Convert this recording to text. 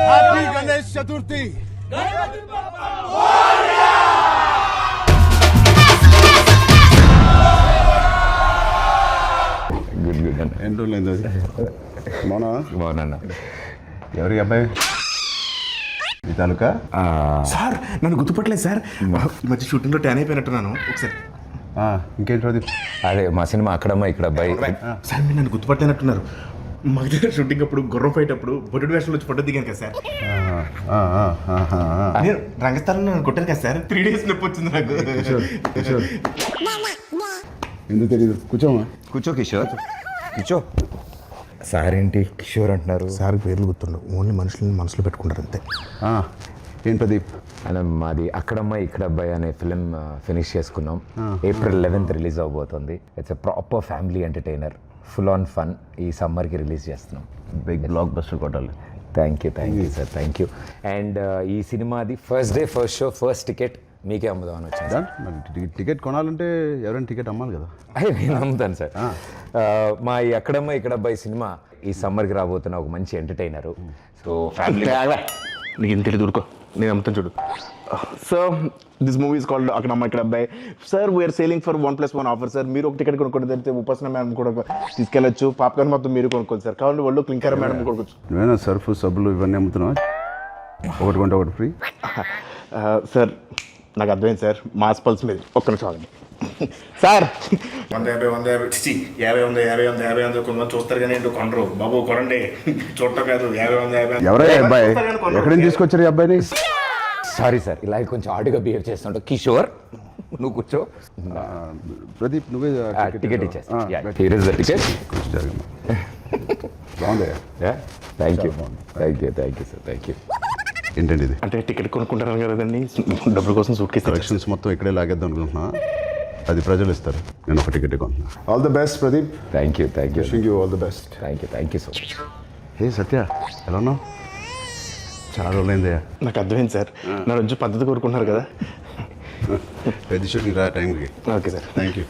Happy Ganesh Chaturthi. Good good అన్న. ఎన్ని రోజులైంది అది? బాగున్నా. ఎవరి అబ్బాయి? ఈ తాలూకా సార్ నన్ను గుర్తుపట్టలేదు సార్. ఈ మధ్య షూటింగ్లో ట్యాన్ అయిపోయినట్టున్నాను. ఒకసారి ఇంకేంటి ప్రదీప్? అదే మా సినిమా అక్కడమ్మా ఇక్కడ అబ్బాయి. సార్ మీరు నన్ను గుర్తుపట్టలేనట్టున్నారు. మా దగ్గర షూటింగ్ అప్పుడు గుర్రం ఫైట్ అప్పుడు బొడ్డు వేషంలో వచ్చి ఫోటో దిగాను కదా సార్. నేను రంగస్థలంలో నన్ను కొట్టాను కదా సార్. 3 days నొప్పి వచ్చింది నాకు. ఎందుకు తెలియదు. కూర్చోమా. కూర్చో కిషోర్, కూర్చో. సార్ ఏంటి కిషోర్ అంటున్నారు? సార్ పేర్లు గుర్తుండవు, ఓన్లీ మనుషులని మనసులో పెట్టుకుంటారు అంతే. ఏం ప్రదీప్? అలా మాది అక్కడమ్మ ఇక్కడ అబ్బాయి అనే ఫిలిం ఫినిష్ చేసుకున్నాం. April 11th రిలీజ్ అవబోతుంది. It's a proper family entertainer, full on fun. ఈ సమ్మర్కి రిలీజ్ చేస్తున్నాం. బిగ్ బ్లాక్ బస్టర్ కొట్టాలి. Thank you sir, thank you. And ఈ సినిమాది first day first show first ticket మీకే అమ్ముదామని వచ్చింది. మరి టికెట్ కొనాలంటే ఎవరైనా టికెట్ అమ్మాలి కదా. అయ్యి నేను అమ్ముతాను సార్. మా ఈ అక్కడమ్మ ఇక్కడ అబ్బాయి సినిమా ఈ సమ్మర్కి రాబోతున్న ఒక మంచి ఎంటర్టైనరు. సో ఫ్యామిలీ నీకు ఇంత తెలియదు, ఊరుకో, నేను అమ్ముతాను చూడు. Sir this movie is called Akkadamma Ikkada Abbayi. Sir we're selling for 1+1 offer sir. మీరు ఒక టికెట్ కొనుక్కోండి, తెలిస్తే ఉపాసన మేడం కూడా తీసుకెళ్ళచ్చు. పాప్కార్న్ మొత్తం మీరు కొనుక్కోండి సార్. కావాలి వాళ్ళు క్లింకర్ మేడం కొనుక్కోవచ్చు. నువ్వేనా సర్ఫ్ సబ్బులు ఇవన్నీ అమ్ముతున్నావా? ఒకటి కొంటే ఒకటి ఫ్రీ. సార్ నాకు అర్థమైంది సార్, మాస్ పల్స్ మీద ఒక్క నిమిషం ఆగండి సార్. 150 కొంతమంది చూస్తారు కానీ ఏంటో కొనరు. బాబు కొనండి, చూడటం కాదు. 50 ఎవరయ్యా అబ్బాయి? ఎక్కడి నుంచి తీసుకొచ్చారు ఈ అబ్బాయిని? సారీ సార్, ఇలా కొంచెం ఆడుగా బిహేవ్ చేస్తుంటావు. కిషోర్ నువ్వు కూర్చో. ప్రదీప్ నువ్వే టికెట్ ఇచ్చేస్తా. Here is the ticket. బాగుందయ్యా. Thank you sir, thank you. ఏంటండి ఇది? అంటే టికెట్ కొనుక్కుంటారు కదండి, డబ్బుల కోసం సూట్ కేసు కలెక్షన్స్ మొత్తం ఇక్కడే లాగేద్దాం అనుకుంటున్నా. అది ప్రజలు ఇస్తారు, నేను ఒక టికెట్ కొంటున్నా. All the best Pradeep. Thank you wishing you all the best. Thank you so much. Hey Satya, ఎలా ఉన్నావు? చాలా రోజులైందయ్యా. నాకు అర్థమైంది సార్, నా రోజు పద్ధతి కోరుకుంటున్నారు కదా. పెద్ద షూటింగ్ రా టైంకి. Okay sir, thank you.